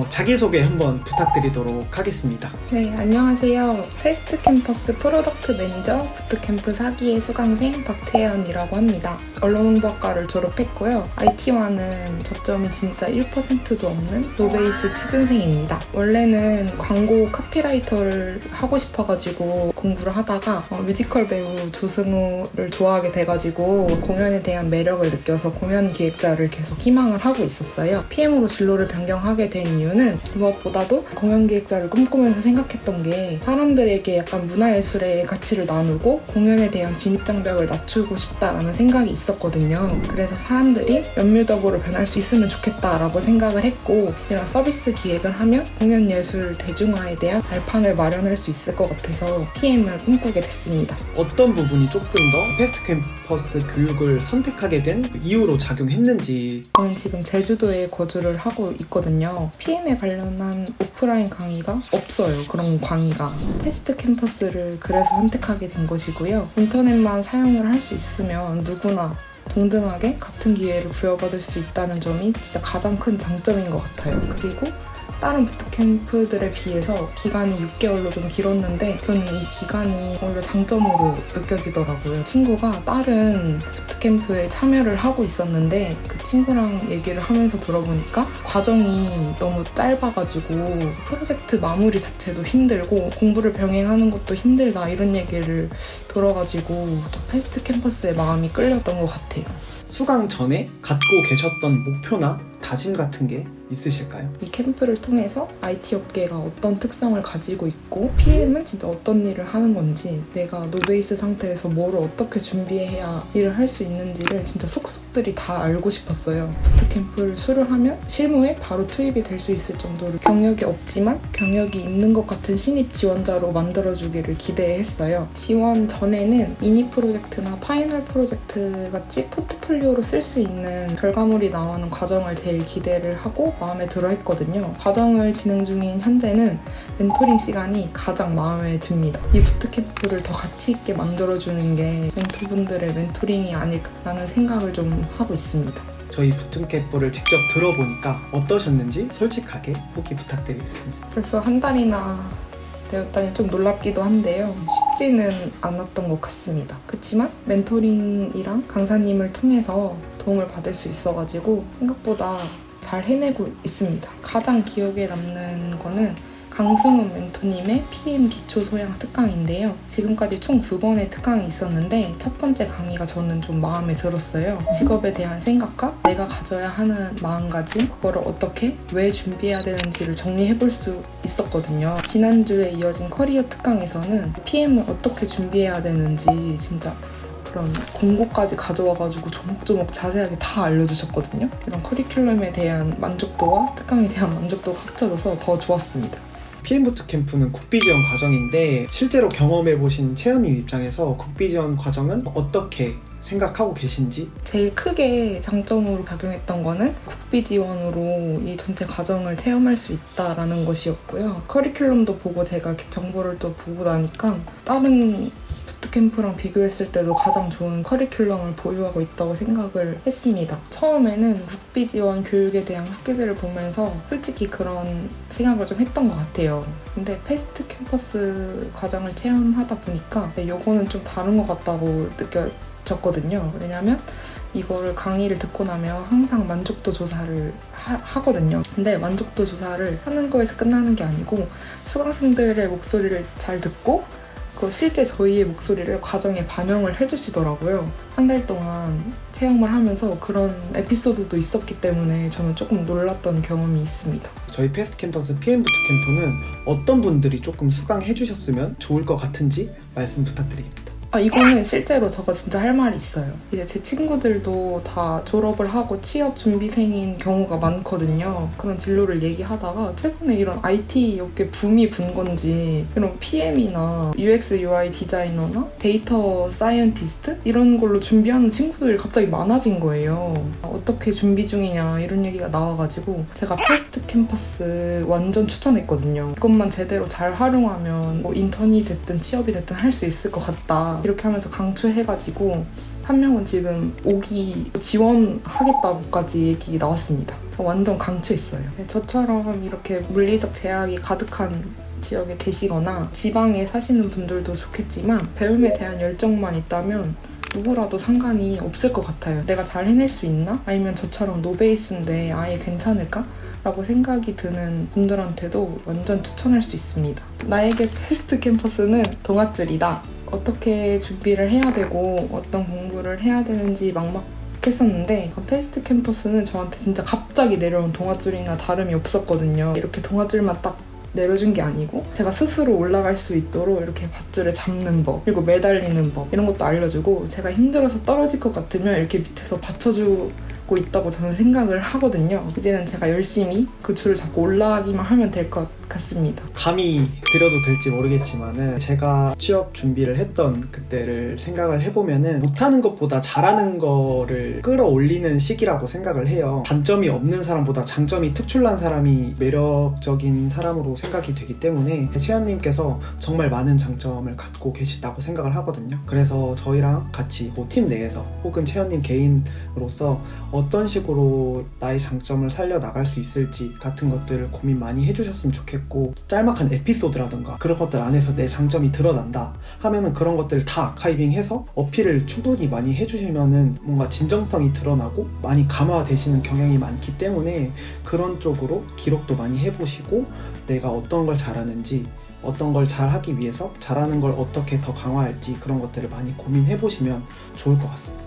자기소개 한번 부탁드리도록 하겠습니다. 네, 안녕하세요. 패스트 캠퍼스 프로덕트 매니저 부트캠프 4기의 수강생 박태연이라고 합니다. 언론홍보학과를 졸업했고요. IT와는 접점이 진짜 1%도 없는 노베이스 취준생입니다. 원래는 광고 카피라이터를 하고 싶어가지고 공부를 하다가 뮤지컬 배우 조승우를 좋아하게 돼가지고 공연에 대한 매력을 느껴서 공연 기획자를 계속 희망을 하고 있었어요. PM으로 진로를 변경하게 된 이유는 무엇보다도 공연 기획자를 꿈꾸면서 생각했던 게 사람들에게 약간 문화예술의 가치를 나누고 공연에 대한 진입장벽을 낮추고 싶다라는 생각이 있었거든요. 그래서 사람들이 연묘적으로 변할 수 있으면 좋겠다라고 생각을 했고, 이런 서비스 기획을 하면 공연 예술 대중화에 대한 발판을 마련할 수 있을 것 같아서 PM을 꿈꾸게 됐습니다. 어떤 부분이 조금 더 패스트 캠퍼스 교육을 선택하게 된 이유로 작용했는지. 저는 지금 제주도에 거주를 하고 있거든요. PM에 관련한 오프라인 강의가 없어요. 그런 강의가. 패스트 캠퍼스를 그래서 선택하게 된 것이고요. 인터넷만 사용을 할 수 있으면 누구나 동등하게 같은 기회를 부여받을 수 있다는 점이 진짜 가장 큰 장점인 것 같아요. 그리고 다른 부트캠프들에 비해서 기간이 6개월로 좀 길었는데 저는 이 기간이 오히려 장점으로 느껴지더라고요. 친구가 다른 부트캠프에 참여를 하고 있었는데 그 친구랑 얘기를 하면서 들어보니까 과정이 너무 짧아가지고 프로젝트 마무리 자체도 힘들고 공부를 병행하는 것도 힘들다 이런 얘기를 들어가지고 또 패스트 캠퍼스에 마음이 끌렸던 것 같아요. 수강 전에 갖고 계셨던 목표나 다짐 같은 게 있으실까요? 이 캠프를 통해서 IT 업계가 어떤 특성을 가지고 있고 PM은 진짜 어떤 일을 하는 건지, 내가 노베이스 상태에서 뭐를 어떻게 준비해야 일을 할 수 있는지를 진짜 속속들이 다 알고 싶었어요. 부트캠프를 수료하면 실무에 바로 투입이 될 수 있을 정도로 경력이 없지만 경력이 있는 것 같은 신입 지원자로 만들어주기를 기대했어요. 지원 전에는 미니 프로젝트나 파이널 프로젝트 같이 포트폴리오로 쓸 수 있는 결과물이 나오는 과정을 제일 기대를 하고 마음에 들어 했거든요. 과정을 진행 중인 현재는 멘토링 시간이 가장 마음에 듭니다. 이 부트캠프를 더 가치 있게 만들어주는 게 멘토분들의 멘토링이 아닐까라는 생각을 좀 하고 있습니다. 저희 부트캠프를 직접 들어보니까 어떠셨는지 솔직하게 후기 부탁드리겠습니다. 벌써 한 달이나 되었다니 좀 놀랍기도 한데요. 쉽지는 않았던 것 같습니다. 그렇지만 멘토링이랑 강사님을 통해서 도움을 받을 수 있어가지고 생각보다 잘 해내고 있습니다. 가장 기억에 남는 거는 강승훈 멘토님의 PM 기초 소양 특강인데요. 지금까지 총 2번의 특강이 있었는데 첫 번째 강의가 저는 좀 마음에 들었어요. 직업에 대한 생각과 내가 가져야 하는 마음가짐, 그거를 어떻게, 왜 준비해야 되는지를 정리해볼 수 있었거든요. 지난주에 이어진 커리어 특강에서는 PM을 어떻게 준비해야 되는지 진짜 그런 공고까지 가져와가지고 조목조목 자세하게 다 알려주셨거든요. 이런 커리큘럼에 대한 만족도와 특강에 대한 만족도가 합쳐져서 더 좋았습니다. PM 부트캠프는 국비지원 과정인데 실제로 경험해보신 채연님 입장에서 국비지원 과정은 어떻게 생각하고 계신지? 제일 크게 장점으로 작용했던 거는 국비 지원으로 이 전체 과정을 체험할 수 있다라는 것이었고요. 커리큘럼도 보고 제가 정보를 또 보고 나니까 다른 부트캠프랑 비교했을 때도 가장 좋은 커리큘럼을 보유하고 있다고 생각을 했습니다. 처음에는 국비 지원 교육에 대한 후기들을 보면서 솔직히 그런 생각을 좀 했던 것 같아요. 근데 패스트 캠퍼스 과정을 체험하다 보니까 요거는 좀 다른 것 같다고 느껴졌거든요. 왜냐면 이거를 강의를 듣고 나면 항상 만족도 조사를 하거든요. 근데 만족도 조사를 하는 거에서 끝나는 게 아니고 수강생들의 목소리를 잘 듣고 실제 저희의 목소리를 과정에 반영을 해주시더라고요. 한 달 동안 체험을 하면서 그런 에피소드도 있었기 때문에 저는 조금 놀랐던 경험이 있습니다. 저희 패스트 캠퍼스 PM 부트캠프는 어떤 분들이 조금 수강해 주셨으면 좋을 것 같은지 말씀 부탁드립니다. 이거는 실제로 저가 진짜 할 말이 있어요. 이제 제 친구들도 다 졸업을 하고 취업 준비생인 경우가 많거든요. 그런 진로를 얘기하다가 최근에 이런 IT 업계 붐이 분 건지 이런 PM이나 UX UI 디자이너나 데이터 사이언티스트 이런 걸로 준비하는 친구들이 갑자기 많아진 거예요. 어떻게 준비 중이냐 이런 얘기가 나와가지고 제가 패스트 캠퍼스 완전 추천했거든요. 이것만 제대로 잘 활용하면 뭐 인턴이 됐든 취업이 됐든 할 수 있을 것 같다. 이렇게 하면서 강추해가지고 한 명은 지금 5기 지원하겠다고까지 얘기 나왔습니다. 완전 강추했어요. 저처럼 이렇게 물리적 제약이 가득한 지역에 계시거나 지방에 사시는 분들도 좋겠지만 배움에 대한 열정만 있다면 누구라도 상관이 없을 것 같아요. 내가 잘 해낼 수 있나? 아니면 저처럼 노베이스인데 아예 괜찮을까? 라고 생각이 드는 분들한테도 완전 추천할 수 있습니다. 나에게 패스트 캠퍼스는 동아줄이다. 어떻게 준비를 해야 되고 어떤 공부를 해야 되는지 막막했었는데 패스트 캠퍼스는 저한테 진짜 갑자기 내려온 동아줄이나 다름이 없었거든요. 이렇게 동아줄만 딱 내려준 게 아니고 제가 스스로 올라갈 수 있도록 이렇게 밧줄을 잡는 법 그리고 매달리는 법 이런 것도 알려주고 제가 힘들어서 떨어질 것 같으면 이렇게 밑에서 받쳐주고 있다고 저는 생각을 하거든요. 이제는 제가 열심히 그 줄을 잡고 올라가기만 하면 될 것 같습니다. 감히 드려도 될지 모르겠지만은 제가 취업 준비를 했던 그때를 생각을 해보면은 못하는 것보다 잘하는 거를 끌어올리는 시기라고 생각을 해요. 단점이 없는 사람보다 장점이 특출난 사람이 매력적인 사람으로 생각이 되기 때문에 채연님께서 정말 많은 장점을 갖고 계시다고 생각을 하거든요. 그래서 저희랑 같이 팀 내에서 혹은 채연님 개인으로서 어떤 식으로 나의 장점을 살려나갈 수 있을지 같은 것들을 고민 많이 해주셨으면 좋겠고 짤막한 에피소드라던가 그런 것들 안에서 내 장점이 드러난다 하면은 그런 것들을 다 아카이빙해서 어필을 충분히 많이 해주시면은 뭔가 진정성이 드러나고 많이 감화되시는 경향이 많기 때문에 그런 쪽으로 기록도 많이 해보시고 내가 어떤 걸 잘하는지 어떤 걸 잘하기 위해서 잘하는 걸 어떻게 더 강화할지 그런 것들을 많이 고민해보시면 좋을 것 같습니다.